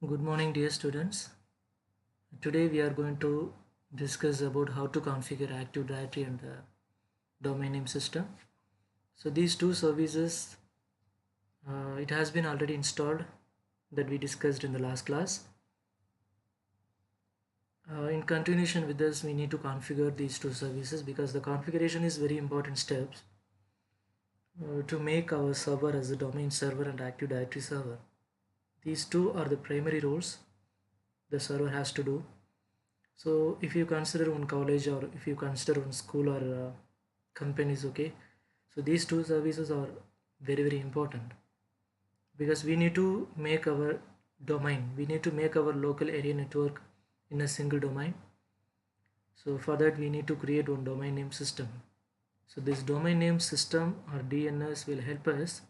Good morning, dear students. Today we are going to discuss about how to configure Active Directory and the domain name system. So these two services, it has been already installed that we discussed in the last class. In continuation with this, we need to configure these two services because the configuration is very important steps to make our server as a domain server and Active Directory server. These two are the primary roles the server has to do. So if you consider one college or if you consider one school or companies, okay, so these two services are very important because we need to make our domain, we need to make our local area network in a single domain. So for that we need to create one domain name system. So this domain name system or DNS will help us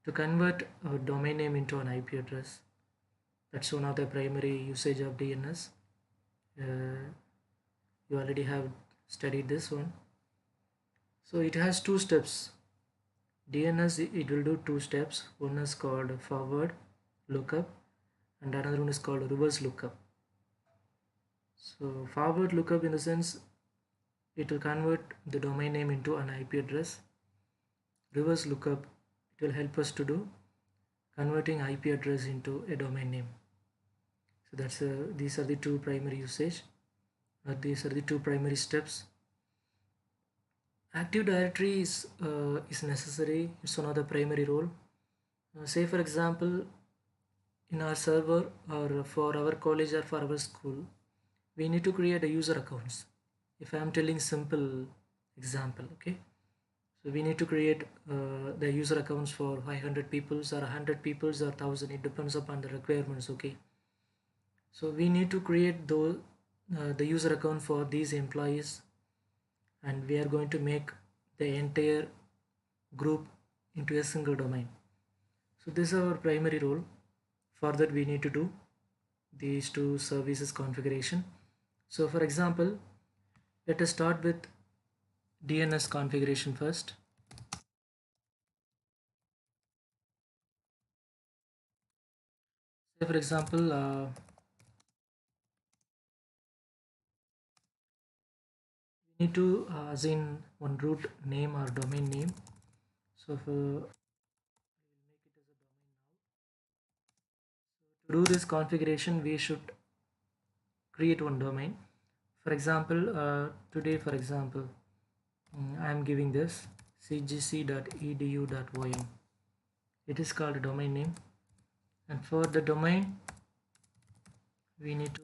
to convert our domain name into an IP address. That's one of the primary usage of DNS. You already have studied this one. So it has two steps. DNS, it will do two steps. One is called forward lookup and another one is called reverse lookup. So forward lookup, in the sense it will convert the domain name into an IP address. Reverse lookup, it will help us to do converting IP address into a domain name. So these are the two primary usage, these are the two primary steps. Active Directory is necessary. It's one of the primary role. Say for example, in our server or for our college or for our school, we need to create a user accounts. If I am telling simple example, okay, so we need to create the user accounts for 500 peoples or 100 peoples or 1000. It depends upon the requirements, okay. So we need to create the user account for these employees, and we are going to make the entire group into a single domain. So this is our primary role. For that we need to do these two services configuration. So for example, let us start with DNS configuration first. Say for example, we need to assign one root name or domain name. So if, to do this configuration, we should create one domain. For example, today, for example, I am giving this cgc.edu.ym. It is called a domain name, and for the domain we need to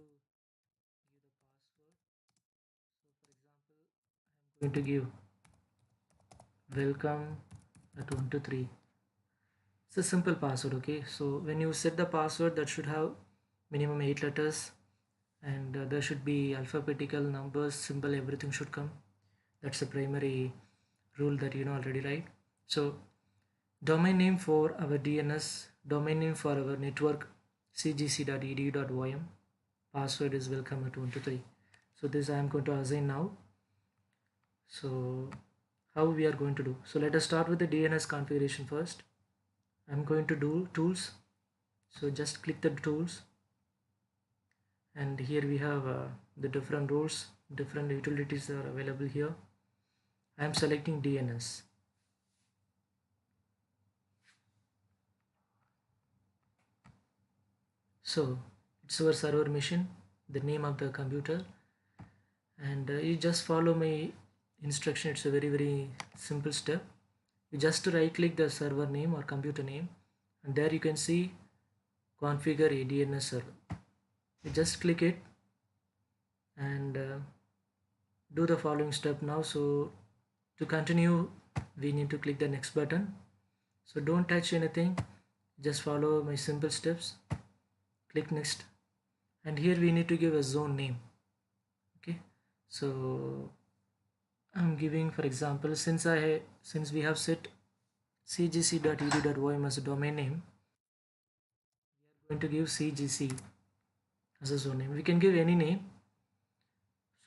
going to give welcome at 1 to 3. It's a simple password, okay. So when you set the password, that should have minimum 8 letters, and there should be alphabetical numbers, symbol, everything should come. That's the primary rule that you know already, right? So domain name for our DNS, domain name for our network cgc.edu.ym, password is welcome at 1 to 3. So this I am going to assign now. So how we are going to do? So let us start with the DNS configuration first. I'm going to do tools. So just click the tools, and here we have the different roles, different utilities are available here. I am selecting DNS. So it's our server machine, the name of the computer, and you just follow my instruction. It's a very simple step. You just right click the server name or computer name, and there you can see configure a DNS server. You just click it and do the following step now. So to continue, we need to click the next button. So don't touch anything, just follow my simple steps. Click next, and here we need to give a zone name, okay. So I'm giving, for example, since we have set cgc.edu.ym as a domain name, we are going to give cgc as a zone name. We can give any name.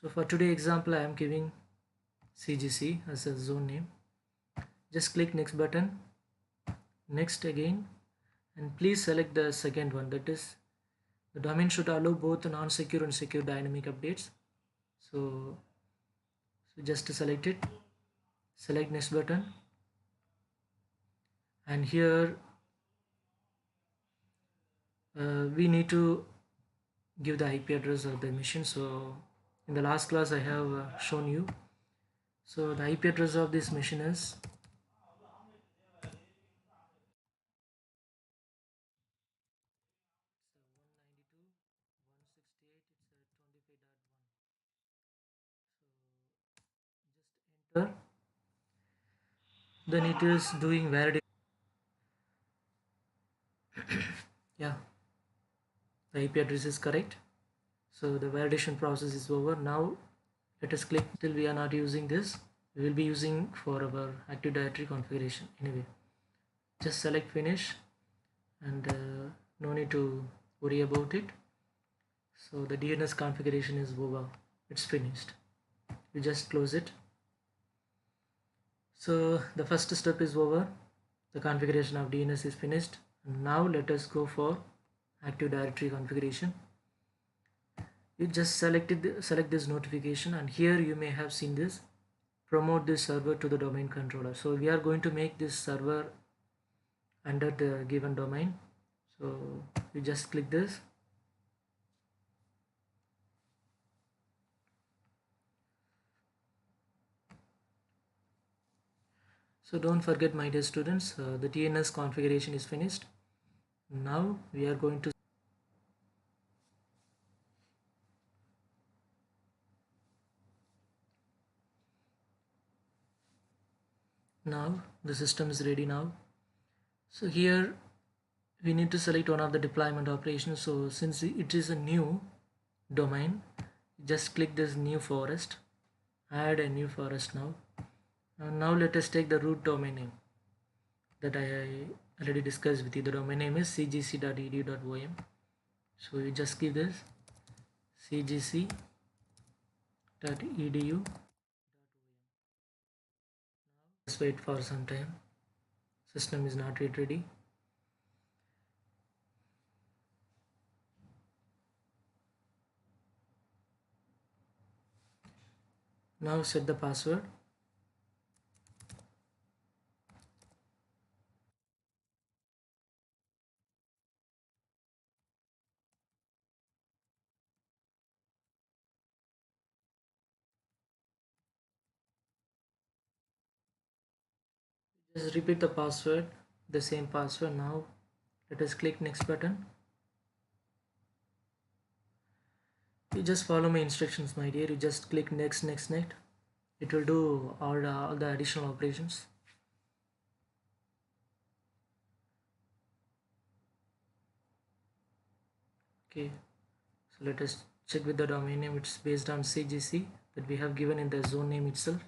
So for today example, I am giving cgc as a zone name. Just click next button, next again, and please select the second one, that is The domain should allow both non-secure and secure dynamic updates. So just select it, select next button, and here we need to give the IP address of the machine. So in the last class I have shown you. So the IP address of this machine is 192.168.25.1. So just enter. Then it is doing validation. Yeah, the IP address is correct. So the validation process is over. Now let us click. Till we are not using this, we will be using for our Active Directory configuration anyway. Just select finish, and no need to worry about it. So the DNS configuration is over, it's finished. You just close it. So the first step is over, the configuration of DNS is finished. Now let us go for Active Directory configuration. You just select this notification, and here you may have seen this, promote this server to the domain controller. So we are going to make this server under the given domain. So you just click this. So don't forget, my dear students, the DNS configuration is finished. Now we are going to now the system is ready now. So here we need to select one of the deployment operations. So since it is a new domain, just click this new forest, add a new forest now. And now let us take the root domain name that I already discussed with you. The domain name is cgc.edu.om. So you just give this cgc.edu. Just wait for some time. System is not yet ready. Now set the password. Just repeat the password, the same password. Now let us click next button. You just follow my instructions, my dear. You just click next, next, next. It will do all the additional operations. Okay, so let us check with the domain name. It's based on CGC that we have given in the zone name itself.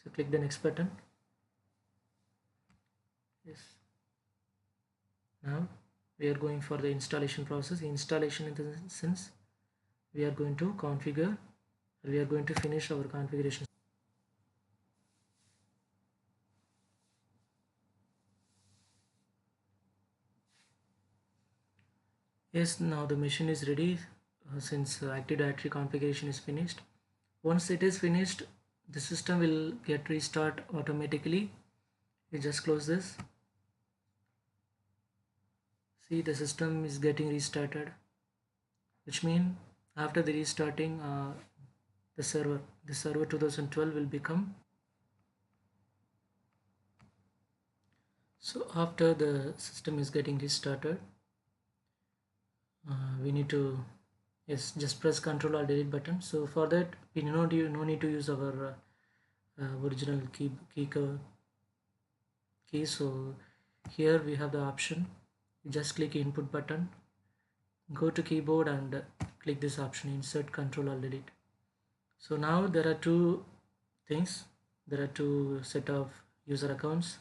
So click the next button. Yes. Now we are going for the installation process. Installation in the sense we are going to configure, we are going to finish our configuration. Yes, now the machine is ready since Active Directory configuration is finished. Once it is finished, the system will get restart automatically. You just close this. See, the system is getting restarted, which means after the restarting, the server 2012 will become. So after the system is getting restarted, we need to, yes, just press Ctrl or Delete button. So for that we no need to use our original key. So here we have the option. You just click input button, go to keyboard and click this option, insert Ctrl or Delete. So now there are two things. There are two set of user accounts.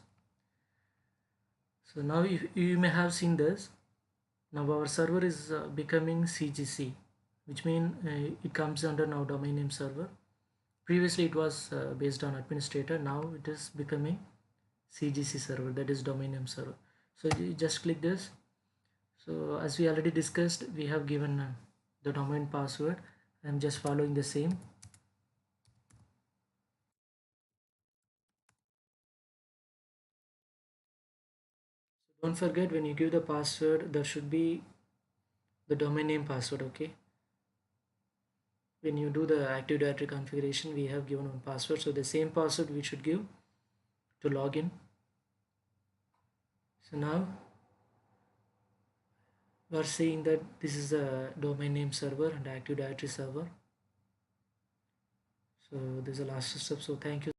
So now you may have seen this. Now our server is becoming CGC, which means it comes under now domain name server. Previously it was based on administrator. Now it is becoming CGC server, that is domain name server. So you just click this. So as we already discussed, we have given the domain password. I'm just following the same. So don't forget, when you give the password, there should be the domain name password. Okay, when you do the Active Directory configuration, we have given one password, so the same password we should give to log in. So now we are saying that this is the domain name server and Active Directory server. So this is the last step. So thank you.